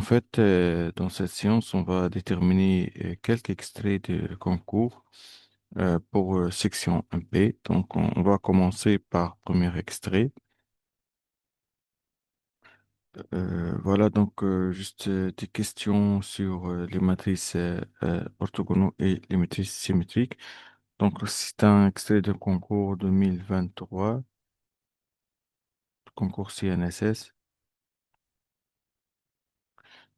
fait, dans cette séance, on va déterminer quelques extraits de concours pour section 1B. Donc, on va commencer par premier extrait. Voilà, donc juste des questions sur les matrices orthogonaux et les matrices symétriques. Donc, c'est un extrait de concours 2023, concours CNSS.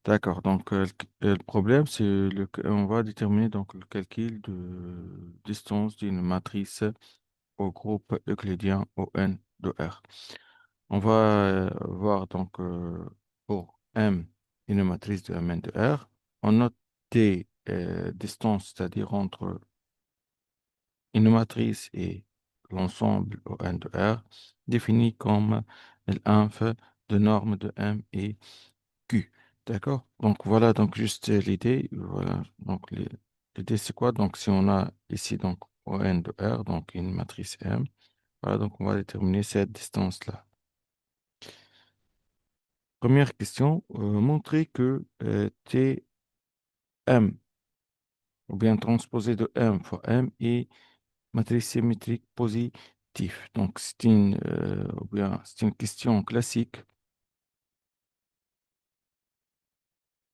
D'accord, donc le problème, c'est on va déterminer donc le calcul de distance d'une matrice au groupe euclidien ON de R. On va voir donc pour M une matrice de Mn de R. On note des distances, c'est-à-dire entre une matrice et l'ensemble ON de R, défini comme l'inf de norme de M et Q. D'accord? Donc voilà donc juste l'idée. Voilà. Donc l'idée c'est quoi? Donc si on a ici donc ON de R, donc une matrice M, voilà, donc on va déterminer cette distance-là. Première question, montrer que Tm, ou bien transposé de M fois M, est matrice symétrique positive. Donc ou bien, c'est une question classique.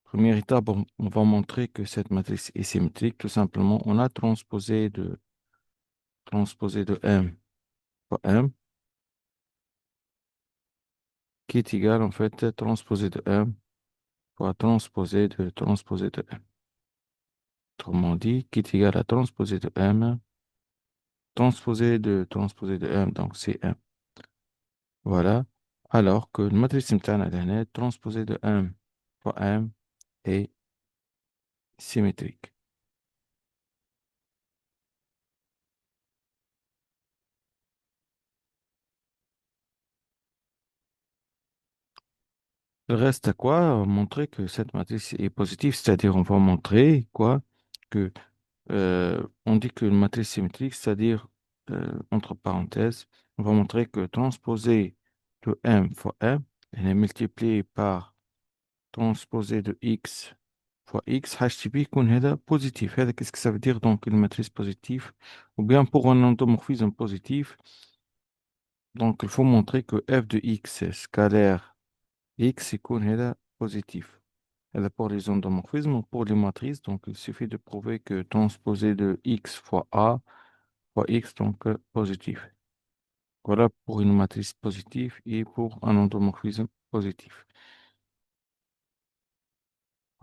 Première étape, on va montrer que cette matrice est symétrique. Tout simplement, on a transposé de M fois M, qui est égal en fait transposé de M fois transposé de M. Autrement dit, qui est égal à transposé de M, transposé de M, donc c'est M. Voilà. Alors que le matrice simultanée est transposée de M fois M est symétrique. Il reste à quoi? Montrer que cette matrice est positive, c'est-à-dire on va montrer quoi? Que on dit que une matrice symétrique, c'est-à-dire entre parenthèses, on va montrer que transposé de M fois M, elle est multipliée par transposé de X fois X, HTP يكون هذا positif. هذا qu'est-ce que ça veut dire donc une matrice positive? Ou bien pour un endomorphisme positif, donc il faut montrer que f de X scalaire X يكون هذا positif. هذا pour les endomorphismes ou pour les matrices, donc il suffit de prouver que transposé de X fois A fois X, donc positif. Voilà pour une matrice positive et pour un endomorphisme positif.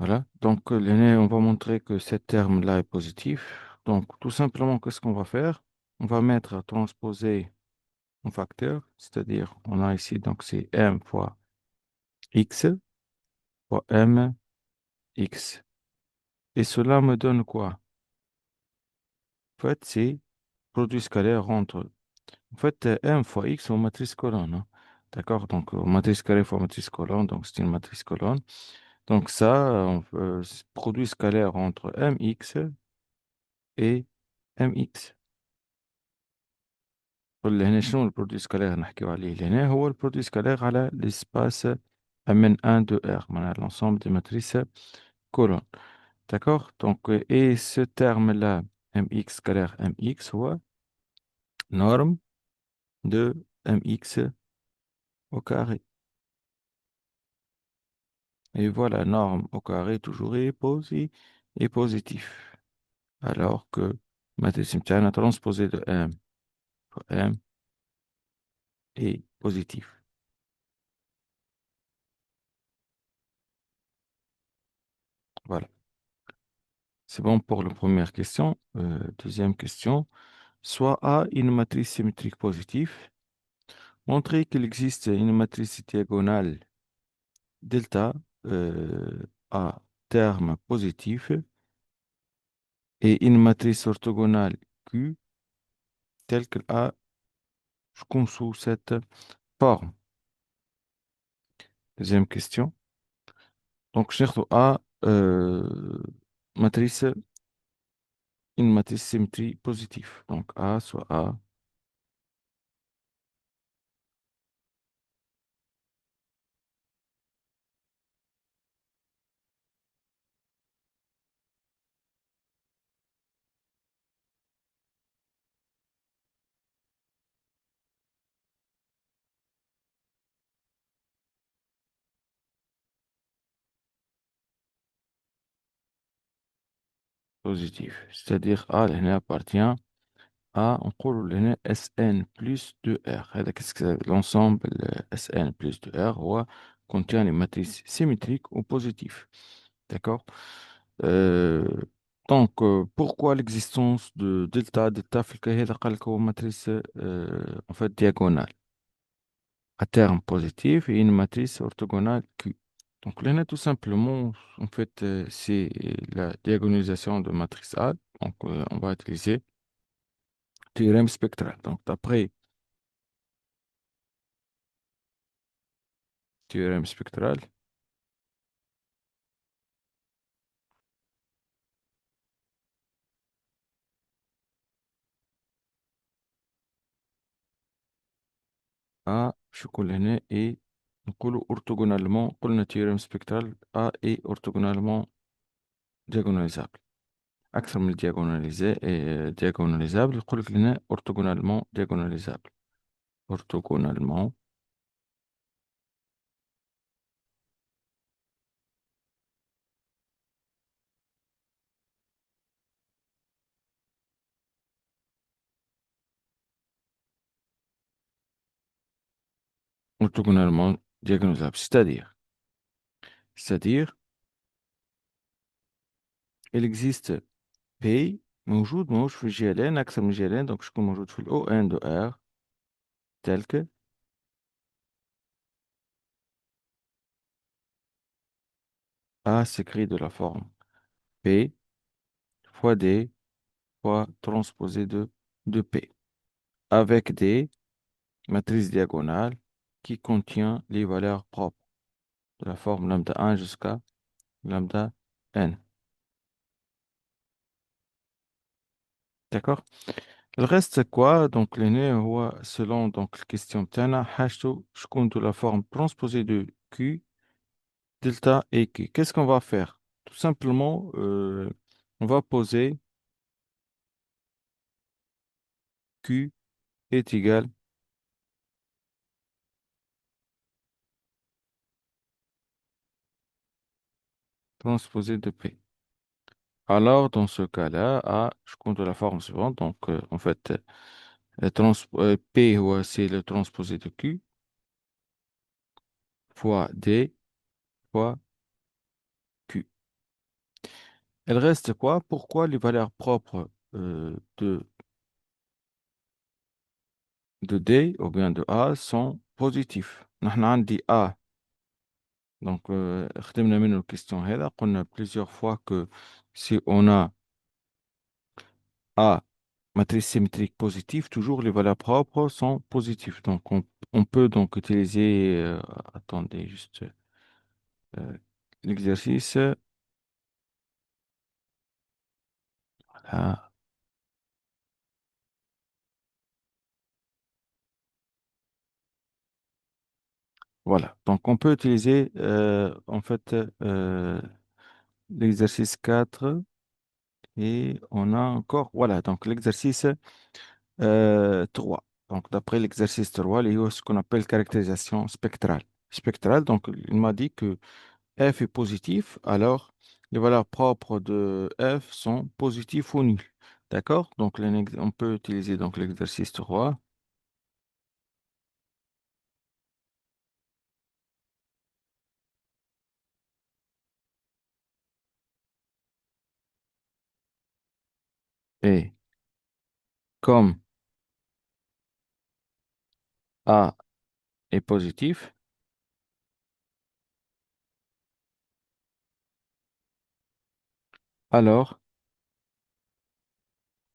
Voilà, donc l'aîné, on va montrer que ce terme-là est positif. Donc tout simplement, qu'est-ce qu'on va faire? On va mettre transposé en facteur, c'est-à-dire on a ici, donc c'est m fois x fois m x. Et cela me donne quoi? En fait, c'est produit scalaire entre, en fait, m fois x en matrice colonne, hein. D'accord? Donc matrice carrée fois matrice colonne, donc c'est une matrice colonne. Donc ça, c'est produit scalaire entre mx et mx. هنا شنو البرودوي سكالير نحكيو عليه لهنا هو البرودوي سكالير على l'espace من 1 de R معناها l'ensemble des matrices colonnes. D'accord? Donc, et ce terme-là, mx scalaire mx, هو norme de mx au carré. Et voilà, norme au carré toujours est positif. Alors que matrice simultanée transposée de M fois M est positif. Voilà. C'est bon pour la première question. Deuxième question. Soit A une matrice symétrique positive. Montrer qu'il existe une matrice diagonale delta à terme positif et une matrice orthogonale Q telle qu'elle a sous cette forme. Deuxième question. Donc, cherche A matrice, une matrice symétrie positive. Donc, A soit A. positif. C'est-à-dire A هنا appartient à نقول هنا Sn plus 2R. هذا qu'est-ce que l'ensemble Sn plus 2R هو contient les matrices symétriques ou positives. D'accord? Euh, pourquoi l'existence de delta delta في الكاي هذا قال لك هو matrice en fait diagonale à terme positif et une matrice orthogonale Q. Donc là, on a tout simplement, en fait, c'est la diagonalisation de matrice A. Donc, on va utiliser théorème spectral. Donc, d'après théorème spectral, A, je connais, et نقولوا orthogonalement, قلنا théorème spectral, A est orthogonalement diagonalisable. أكثر من diagonalisable, يقول لك لنا orthogonalement diagonalisable. Orthogonalement, orthogonalement diagonalisable. C'est-à-dire, il existe P موجود في الجي ال ان اكثر من جي ال ان دونك شكون موجود في الاو ان دو ار tel que A s'écrit de la forme P fois D fois transposé de P avec des matrices diagonales qui contient les valeurs propres de la forme lambda 1 jusqu'à lambda n. D'accord? Le reste c'est quoi? Donc l'aîné selon donc la question بتاعنا حاجته شكون de la forme transposée de Q delta et Q. Qu'est-ce qu'on va faire? Tout simplement, on va poser Q est égal transposé de P. Alors, dans ce cas-là, A, je compte la forme suivante. Donc, en fait, P, ouais, c'est le transposé de Q fois D fois Q. Il reste quoi? Pourquoi les valeurs propres de D ou bien de A sont positifs? نحن عندي A. Donc, خدمنا منه الكيستيون هذا قلنا plusieurs fois que si on a A matrice symétrique positive, toujours les valeurs propres sont positives. Donc, on peut donc utiliser, attendez, juste euh, l'exercice. Voilà. Voilà. Donc, on peut utiliser en fait l'exercice 4 et on a encore, voilà, donc l'exercice 3. Donc, d'après l'exercice 3, il y a ce qu'on appelle caractérisation spectrale. Spectrale, donc, il m'a dit que f est positif, alors les valeurs propres de f sont positives ou nulles. D'accord? Donc, on peut utiliser donc l'exercice 3 et comme A est positif, alors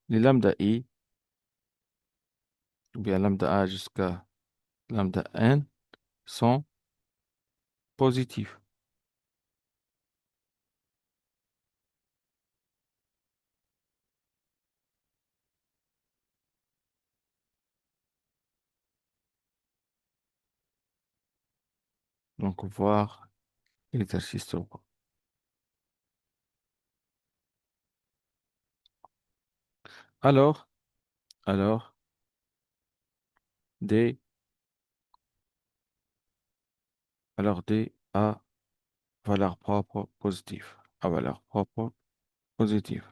les lambda i, ou bien lambda a jusqu'à lambda n, sont positifs. Donc, voir l'exercice 3. Alors, alors, D, alors D a valeur propre positive. A valeur propre positive.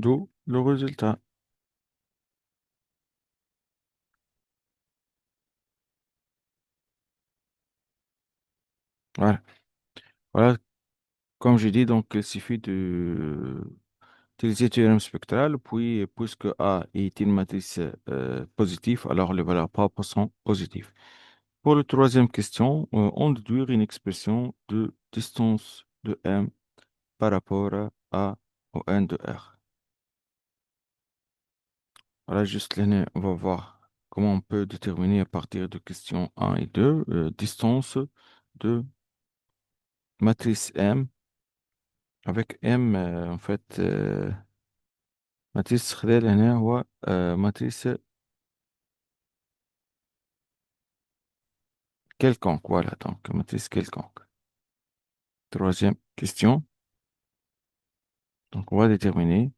d'où le résultat. Voilà. Voilà, comme j'ai dit, donc il suffit de utiliser le théorème spectral, puis puisque A est une matrice positive, alors les valeurs propres sont positives. Pour la troisième question, on déduire une expression de distance de M par rapport à au N de R. Voilà, juste l'année, on va voir comment on peut déterminer à partir de questions 1 et 2 distance de matrice M avec M en fait matrice خلال هنا هو matrice quelconque. Voilà, donc matrice quelconque. Troisième question. Donc on va déterminer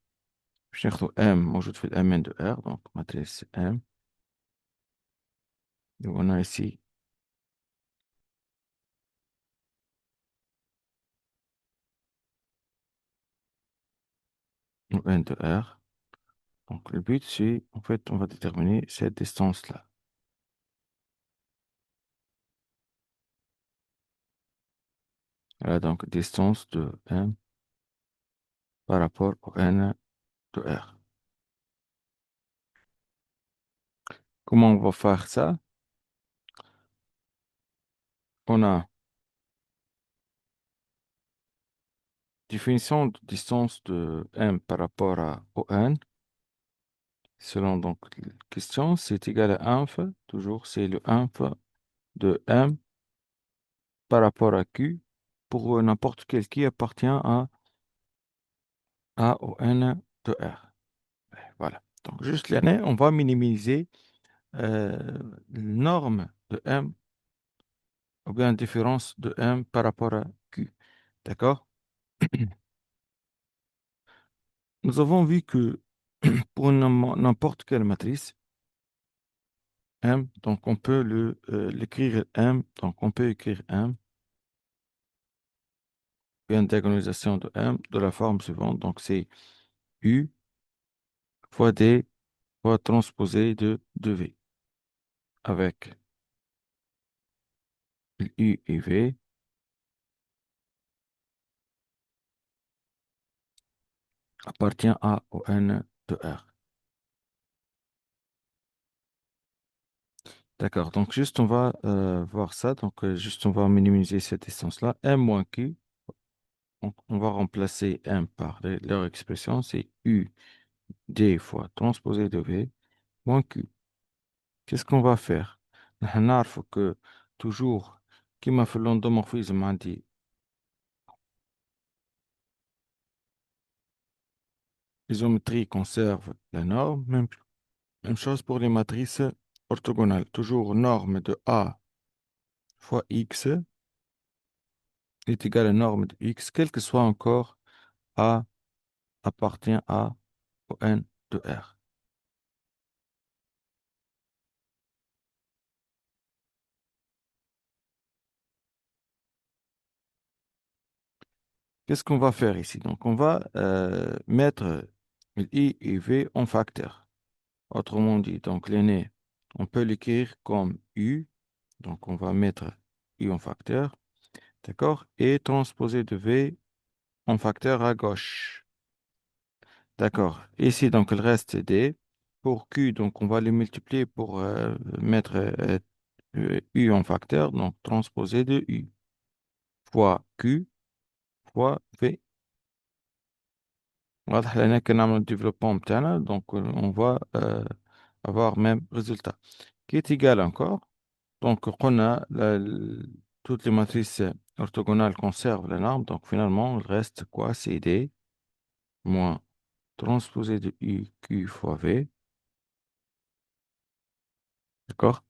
باش ناخدو M موجود في الأمان de R donc matrice M. Et on a ici le N de R. Donc le but c'est en fait on va déterminer cette distance-là. Voilà donc distance de M par rapport au N de R. Comment on va faire ça? On a définition de distance de M par rapport au N. Selon donc la question, c'est égal à inf. Toujours, c'est le inf de M par rapport à Q pour n'importe quel qui appartient à au N de R. Voilà. Donc, juste l'année, on va minimiser euh, la norme de M ou bien la différence de M par rapport à Q. D'accord? Nous avons vu que pour n'importe quelle matrice, M, donc on peut l'écrire M, donc on peut écrire M, bien diagonalisation de M de la forme suivante. Donc c'est U fois D fois transposé de V avec U et V appartient à au N de R. D'accord, donc juste on va voir ça. Donc juste on va minimiser cette distance-là. M moins Q, donc on va remplacer M par leur expression, c'est U D fois transposé de V moins Q. Qu'est-ce qu'on va faire? نحن نعرف que toujours كما في l'endomorphisme عندي l'isométrie conserve la norme, même chose pour les matrices orthogonales. Toujours norme de A fois X est égale à norme de X, quel que soit encore A appartient à au N de R. Qu'est-ce qu'on va faire ici? Donc, on va mettre I et V en facteur. Autrement dit, donc l'aîné, on peut l'écrire comme U. Donc, on va mettre U en facteur, d'accord? Et transposer de V en facteur à gauche. D'accord. Ici, donc, il reste D. Pour Q, donc, on va les multiplier pour mettre U en facteur, donc transposer de U fois Q fois V. واضح لنا كنعمل الديفلوبمون بتاعنا donc on va avoir même résultat qui est égal encore donc قلنا toutes les matrices orthogonales conservent la norme donc finalement il reste quoi c'est D moins transposé de U Q fois V d'accord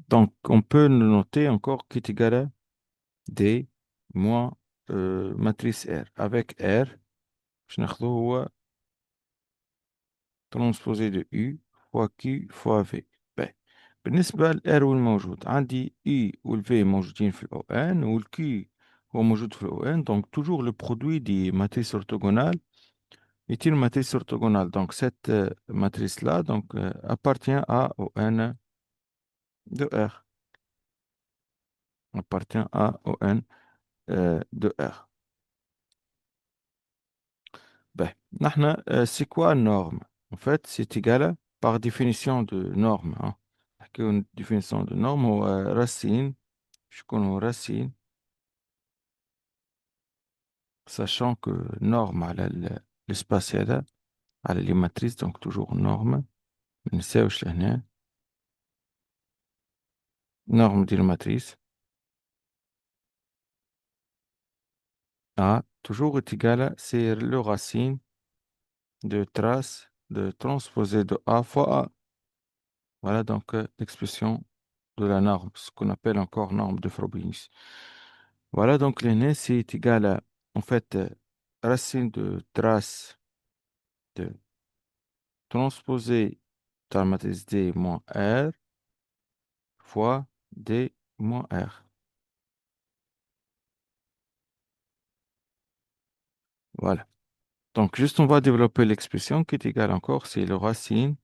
donc on peut le noter encore qui est égal à D moins matrice R avec R باش ناخذوه هو ترانسبوزي دو U فوا Q فوا V. باهي. بالنسبة للR والموجود عندي E والV موجودين في ال ON والQ هو موجود في ال ON donc toujours le produit des matrices orthogonales est une matrice orthogonale. Donc, cette matrice-là donc, appartient à au n de R. Appartient à au n de R. Ben, نحن, c'est quoi norme? En fait, c'est égal à, par définition de norme. Hein. Une définition de norme هو racine, شكون هو racine, sachant que norme على l'espace هذا, على les matrices, donc toujours norme. ما نساوش لهنا. Norme ديال matrice A toujours est égal à, c'est le racine de trace de transposé de A fois A. Voilà donc l'expression de la norme, ce qu'on appelle encore norme de Frobenius. Voilà donc l'aîné, c'est égal à, en fait, racine de trace de transposé dans la matrice D moins R fois D moins R. Voilà. Donc, juste, on va développer l'expression qui est égale encore, c'est le racine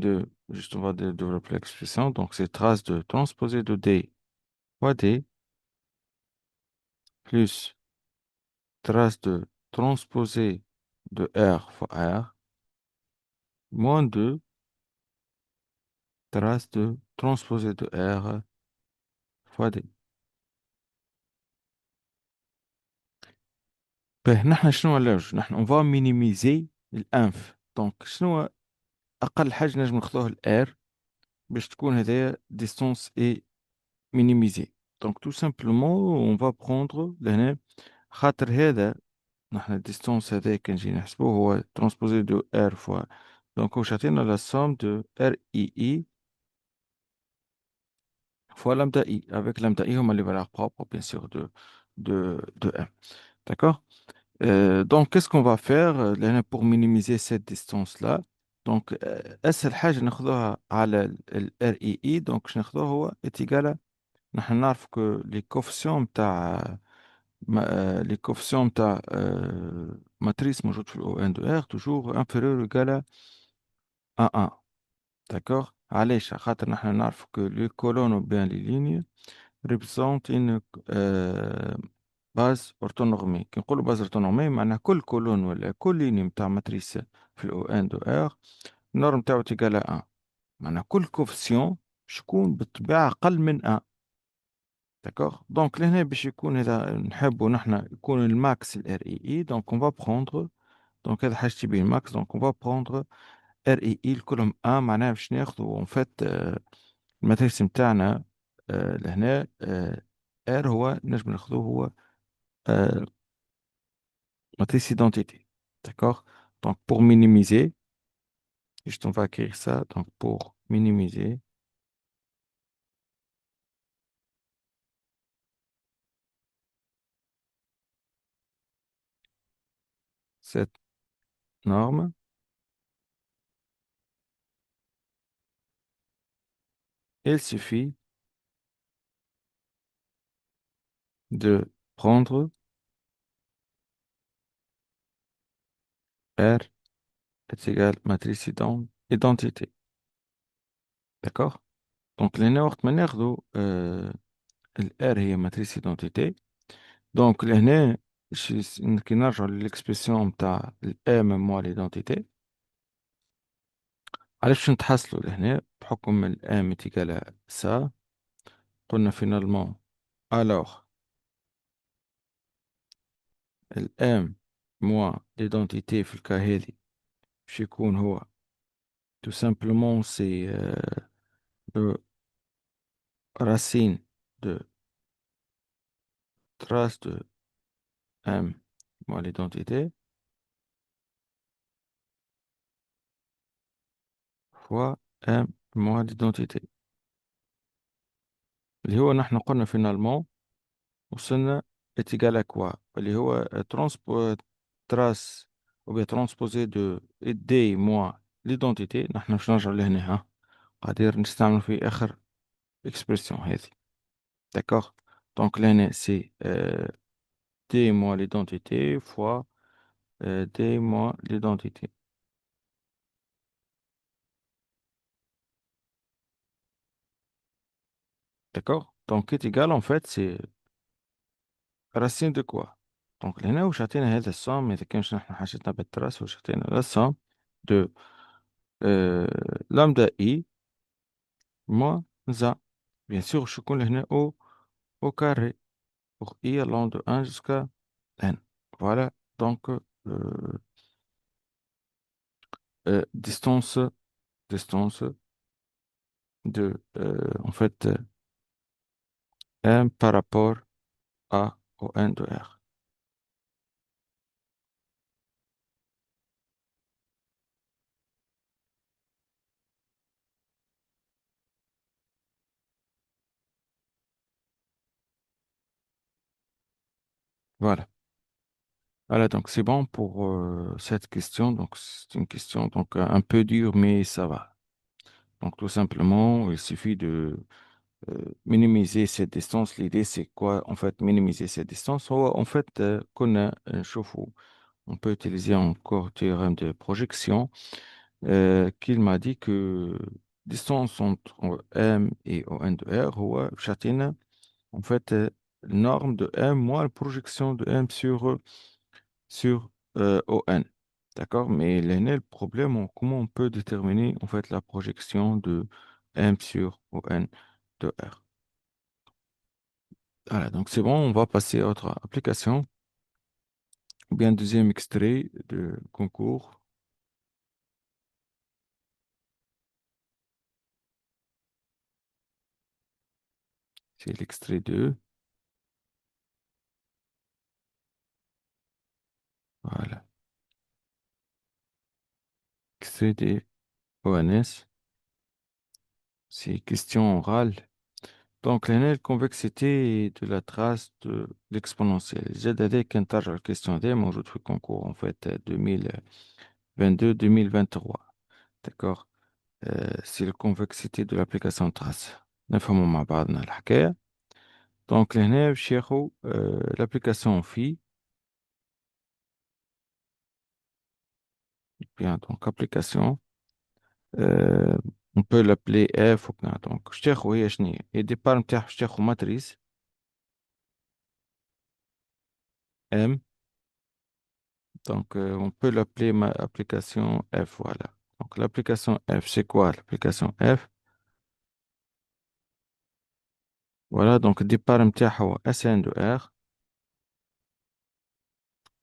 de, juste, on va développer l'expression, donc c'est trace de transposé de D fois D plus trace de transposé de R fois R moins 2 trace de transposé de R fois D. Ben, نحن شنو علاش نحن on va minimiser الانف دونك شنو اقل حاجه نجم ناخذوه الار باش تكون هذايا distance est minimisée. Donc tout simplement on va prendre لهنا خاطر هذا نحن الديستونس هذا كان نجي نحسبوه هو ترانسبوزي دو ار فوا دونك واش عطينا لا سوم دو ار اي fois lambda I, avec lambda I, on a les valeurs propres, bien sûr, de M. D'accord? Donc, qu'est-ce qu'on va faire là, pour minimiser cette distance-là? Donc, أسهل حاجة ناخذوها على ال RII, donc ناخذوه هو est égal à نحن نعرف que les coefficients متاع matrice موجود في ال ON de R toujours inférieur ou égal à 1. D'accord? علاش؟ خاطر نحن نعرف que les colonnes ou bien les lignes représente une base orthonormée. كي نقولوا base orthonormée معناها كل كولون ولا كل ليني متاع ماتريس في ال ON دو R النورم تاعو تيجال 1 معناها كل كوفسيون شكون بالطبيعة أقل من 1. داكوغ دونك لهنا باش يكون هذا نحبوا نحن يكون الماكس ال REE دونك اون va prendre دونك هذا حاجة تبين الماكس دونك اون va prendre REE الكلهم 1 معناها باش ناخذوا اون فيت الماتريس نتاعنا لهنا R هو نجم ناخذوه هو matrice identité. D'accord? Donc, pour minimiser, juste on va écrire ça. Donc, pour minimiser cette norme, il suffit de prendre R est égal matrice identité. D'accord? Donc, les وقت ما ناخذوا ال R هي matrice identité. Donc, هنا كي نرجعوا للإكسبرسيون نتاع ال M مع l'identité علاش نتحصلوا لهنا بحكم ال M est égal à ça قلنا finalement alors ال M moins l'identité في الكا هذي باش يكون هو tout simplement c'est le racine de trace de M moins l'identité fois M moins l'identité اللي هو نحن قلنا finalement وصلنا est égal à quoi اللي هو trace ou bien transposé de D moins l'identité نحن باش نرجعوا لهنا ها قادر نستعمل في آخر expression هذه. D'accord? Donc, l'un, c'est D moins l'identité fois D moins l'identité. D'accord? Donc, est égal, en fait, c'est racine de quoi? Donc, l'un, où j'atteins هذا السum إذا كانش نحن حاجتنا بالتراس وش la somme de lambda I moins A. Bien sûr, je connais هنا au carré pour I allant de 1 jusqu'à N. Voilà, donc, distance de, en fait, M par rapport à au N de R. Voilà. Voilà, donc c'est bon pour cette question. Donc, c'est une question donc, un peu dure, mais ça va. Donc, tout simplement, il suffit de minimiser cette distance. L'idée, c'est quoi? En fait, minimiser cette distance. En fait, qu'on a un chauffe-eau. On peut utiliser encore théorème de projection qu'il m'a dit que distance entre M et ON de R, هو بتعطينا en fait norme de M moins la projection de M sur ON. D'accord? Mais le problème, comment on peut déterminer en fait la projection de M sur ON de R? Voilà, donc c'est bon, on va passer à autre application. Ou bien deuxième extrait de concours, c'est l'extrait 2. Voilà, extrait des ONS, c'est question orale. Donc, la convexité de la trace de l'exponentielle. J'ai donné qu'un tâche à la question D, موجود في concours en fait 2022-2023. D'accord? C'est la convexité de l'application trace. نفهموا مع بعضنا الحكاية. Donc, لهنا باش ياخو l'application phi. Bien, donc application. euh, on peut l'appeler F ou كنا. Donc, باش تاخو هي شنو هي؟ الديبار نتاعها باش تاخو matrice M. Donc, on peut l'appeler application F, voilà. Donc, l'application F, c'est quoi l'application F? Voilà, donc, départ متاعها Sn de R,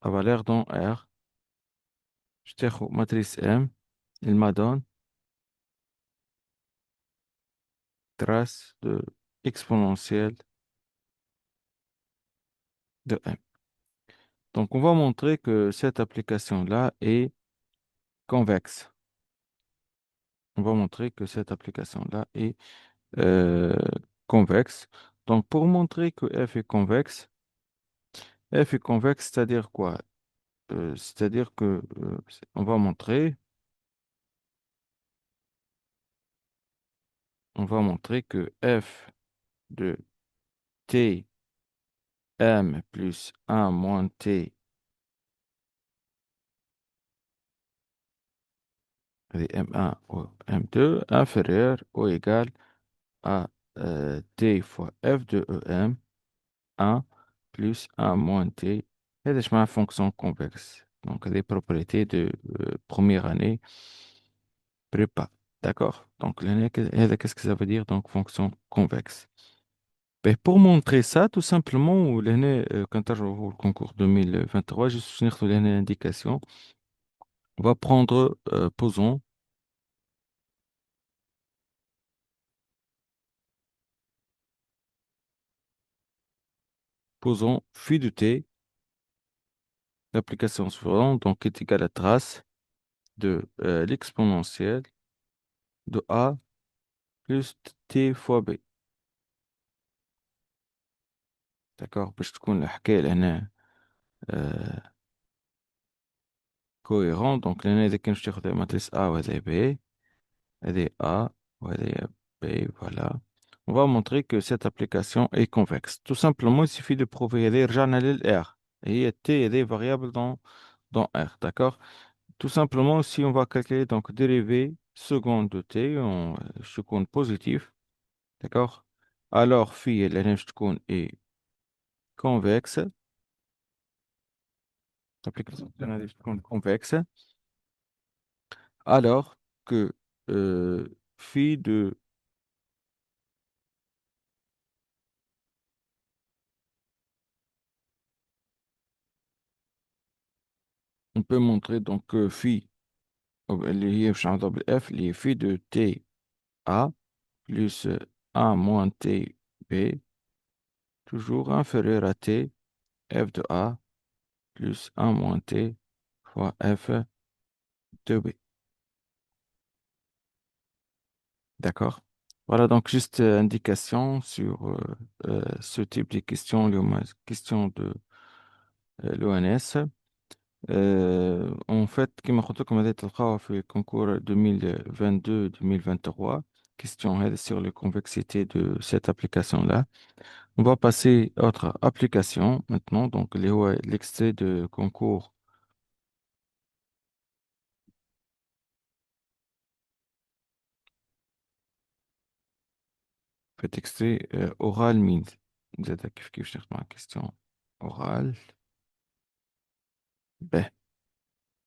à valeur dans R. Je تاخد matrice M, il m'a donné trace de exponentielle de M. Donc, on va montrer que cette application-là est convexe. On va montrer que cette application-là est euh, convexe. Donc, pour montrer que F est convexe, c'est-à-dire quoi? C'est-à-dire que on va montrer que f de t m plus un moins t de m1 ou m2 inférieur ou égal à t fois f de em 1 plus un moins t. Et déjà fonction convexe. Donc, les propriétés de première année prépa. D'accord? Donc, qu'est-ce que ça veut dire? Donc, fonction convexe. Ben, pour montrer ça, tout simplement, l'année, quand je au concours 2023, je suis sur l'année indication. On va prendre, posons phi de t, l'application suivante, donc est égale à trace de l'exponentielle de a plus t fois b. D'accord? باش تكون الحكاية لهنا cohérent. Donc l'année إذا كان نشتغل على ماتريس A وهذا B، هذه A وهذه B، voilà. on va montrer que cette application est convexe. Tout simplement, il suffit de prouver يرجع لل R. Et T est des variables dans R, d'accord? Tout simplement, si on va calculer donc dérivée seconde de T en seconde positive, d'accord? Alors, phi الانرجي تكون est convexe. L'application d'analyse تكون convexe. Alors que phi de on peut montrer donc que phi اللي هي باش نعوضها بالF اللي هي phi de T A plus A moins T B toujours inférieur à T F de A plus A moins T fois F de B. D'accord? Voilà donc juste indication sur ce type de questions, les questions de l'ONS. En fait, كما قلت لكم هذه تلقاوها في concours 2022-2023 question هذه sur les convexités de cette application-là. On va passer à autre application maintenant, donc اللي هو l'extrait de concours. Fait extrait oral means. زاد كيف نخدموا على question orale. Ben,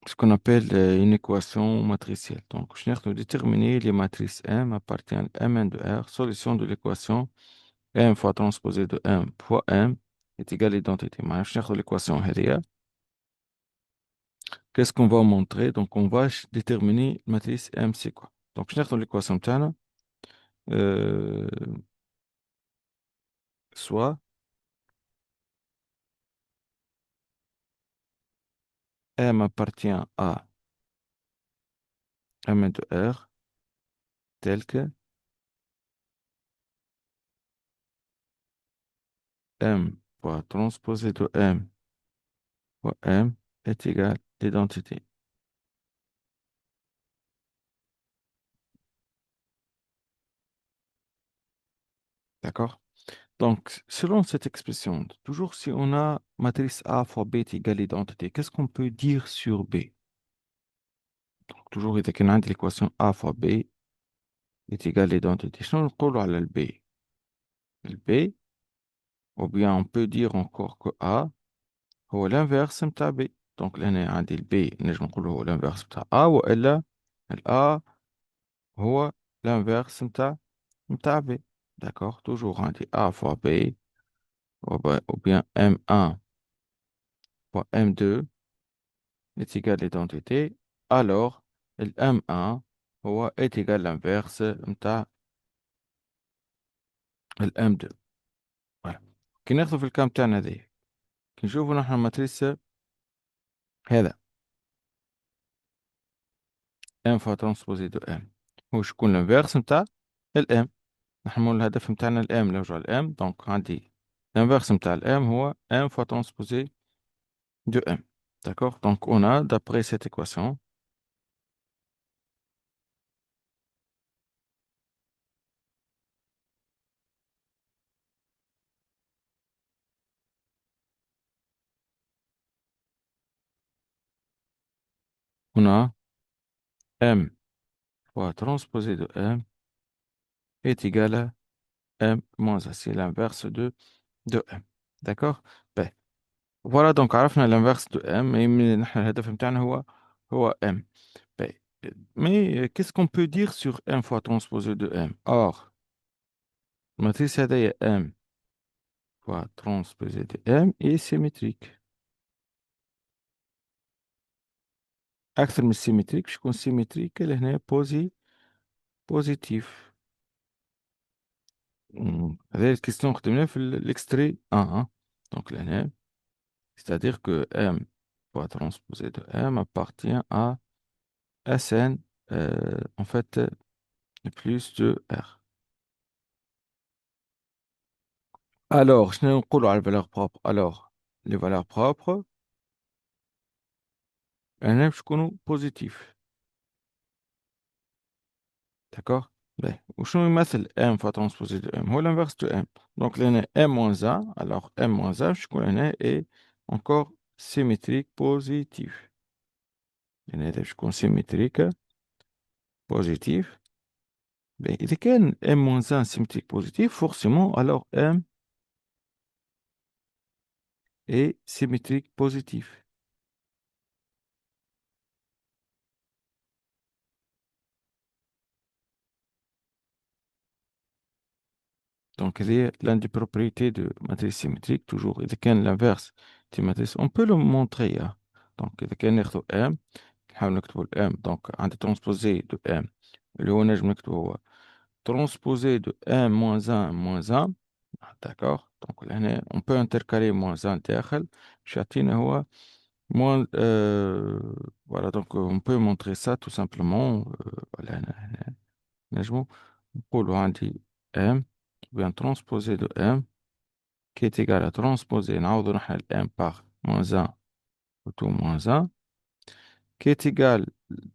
ce qu'on appelle une équation matricielle. Donc, je vais déterminer les matrices M appartiennent à Mn de R, solution de l'équation M fois transposé de M fois M est égal à l'identité. معناها باش ناخذ l'équation هذه. Qu'est-ce qu'on va montrer? Donc, on va déterminer matrice M, c'est quoi? Donc, باش ناخذ l'équation تاعنا euh, soit M appartient à M de R tel que M fois transposé de M fois M est égal à l'identité. D'accord? Donc, selon cette expression, toujours si on a matrice A fois B est égal à l'identité, qu'est-ce qu'on peut dire sur B? Donc, toujours إذا كان عندي l'équation A fois B est égal à l'identité. شنو نقولوا على ال B? Le B, ou bien on peut dire encore que A هو l'inverse متاع B. Donc, لهنا عندي ال B نجم نقولوا هو l'inverse متاع A وإلا ال A هو l'inverse متاع B. D'accord? Toujours عندي A fois B ou bien M1 fois M2 est égal à l'identité, alors le M1 est égal à l'inverse متاع ال M2. voilà. كي ناخذ في الكام تاعنا هذه كي نشوفوا نحن الماتريس هذا M فوا ترانسبوزي دو M هو شكون الانفيرس متاع ال M. نحن الهدف متاعنا ال M نرجع ل M دونك عندي l'inverse متاع ال M هو M فوا ترانسبوزي de M. D'accord? Donc on a d'après cette équation on a M fois transposé de M est égal à M moins A. C'est l'inverse de M. d'accord. ben voilà donc عرفنا l'inverse de M et نحن الهدف متاعنا هو M. ben mais qu'est-ce qu'on peut dire sur M fois transposé de M? Or matrice هذايا M fois transposé de M est symétrique. أكثر من symétrique باش يكون symétrique لهنا positif. هذه الكيستيون خدمناها في l'extrait 1 donc لهنا c'est-à-dire que M fois transposé de M appartient à Sn en fait plus de R. Alors, شنو نقولوا على الفالeur propre? Alors, les valeurs propres, elles باش يكونوا positifs. D'accord? باهي. وشنو يمثل M fois transposé de M هو l'inverse de M. Donc لهنا M moins 1 alors M moins 1 باش يكون هنا est encore symétrique positif. لأن هذا باش يكون symétrique positif. باهي. إذا كان M moins 1 symétrique positif forcément alors M est symétrique positif. Donc هذه l'une des propriétés de matrice symétrique toujours إذا كان l'inverse de matrice on peut le montrer hein. Donc إذا كان ناخذ M نحاول نكتبوا M donc عندي transposé de M اللي هو نجم نكتبه هو transposé de M moins 1 d'accord donc هنا on peut intercaler moins 1 داخل باش يعطينا هو moins voilà donc on peut montrer ça tout simplement voilà هنا نجمو نقولوا عندي M ou bien transposé de M qui est égal à transposé نعوضو نحن ال M par moins 1 ou tout moins 1 qui est égal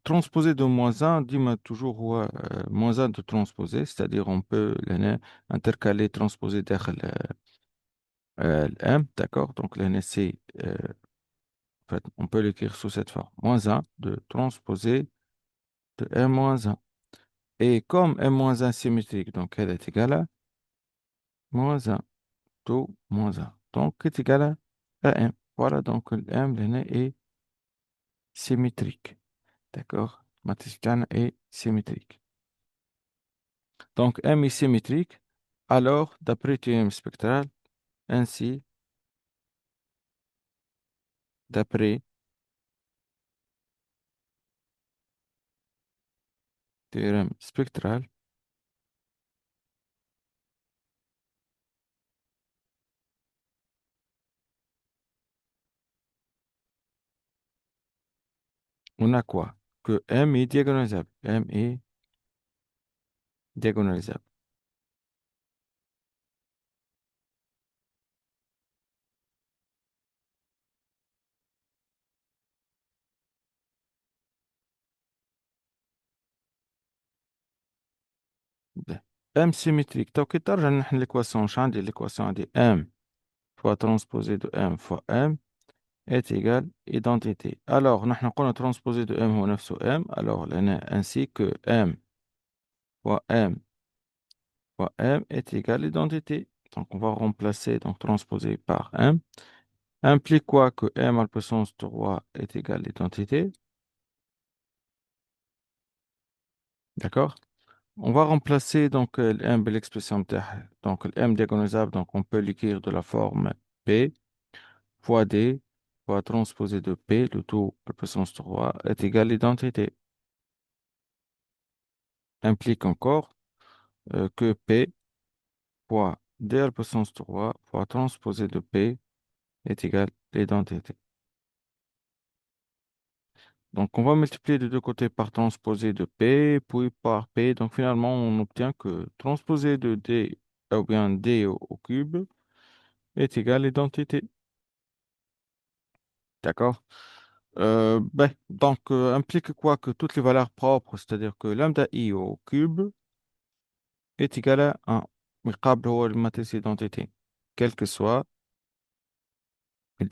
transposé de moins 1 ديما toujours هو moins 1 de transposé c'est-à-dire on peut لهنا intercaler transposé داخل ال M d'accord donc لهنا c'est en fait on peut l'écrire sous cette forme moins 1 de transposé de M moins 1 et comme M moins 1 symétrique donc elle est égale à moins 1 tout moins 1 donc est égal à M voilà donc le M لهنا est symétrique d'accord matrice تاعنا est symétrique. Donc, M est symétrique. Alors, d'après théorème spectral, ainsi, d'après théorème spectral, on a quoi? Que M est diagonalisable. M est diagonalisable. Bien. M symétrique. Donc, ترجع نحن l'équation مش عندي l'équation عندي M fois transposé de M fois M est égal identité. Alors, نحن قلنا transposé de M هو نفسه M. Alors, لنا ainsi que M fois M fois M est égal identité. Donc, on va remplacer donc transposé par M. Implique quoi que M à la puissance 3 est égal à l'identité. D'accord? On va remplacer donc le M de l'expression donc le M diagonalisable, donc on peut l'écrire de la forme P fois D fois transposé de P, le tout à la puissance 3 est égal à l'identité. Implique encore que P fois D à la puissance 3 fois transposé de P est égal à l'identité. Donc, on va multiplier de deux côtés par transposé de P, puis par P. Donc, finalement, on obtient que transposé de D, ou bien D au cube, est égal à l'identité. D'accord? Donc, implique quoi? Que toutes les valeurs propres, c'est-à-dire que lambda I au cube est égal à 1. مقابل هو الماتريس identité. Quel que soit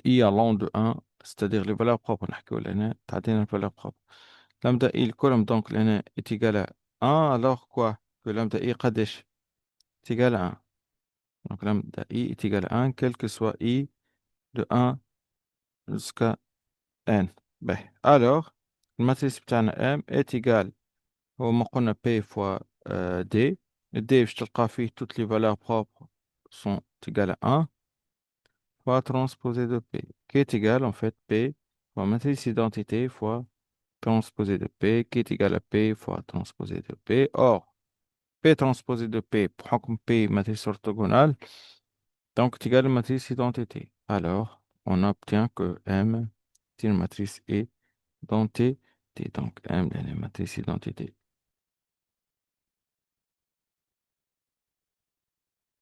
I allant de 1, c'est-à-dire les valeurs propres. نحكيو لهنا تعطينا الفالeur propre. Lambda I, le colonne donc لهنا est égal à 1, alors quoi? Que lambda I قداش est égal à 1. Donc lambda I est égal à 1, quel que soit I de 1 jusqu'à N. Ben, alors, la matrice بتاعنا M est égale هو ما قلنا P fois D. D باش تلقى فيه toutes les valeurs propres sont égales à 1 fois transposé de P qui est égal en fait P fois matrice identité fois transposé de P qui est égal à P fois transposé de P. Or, P transposé de P, بحكم P matrice orthogonale, donc est égal à matrice identité. Alors, on obtient que M est une matrice identité. Donc, M est une matrice identité.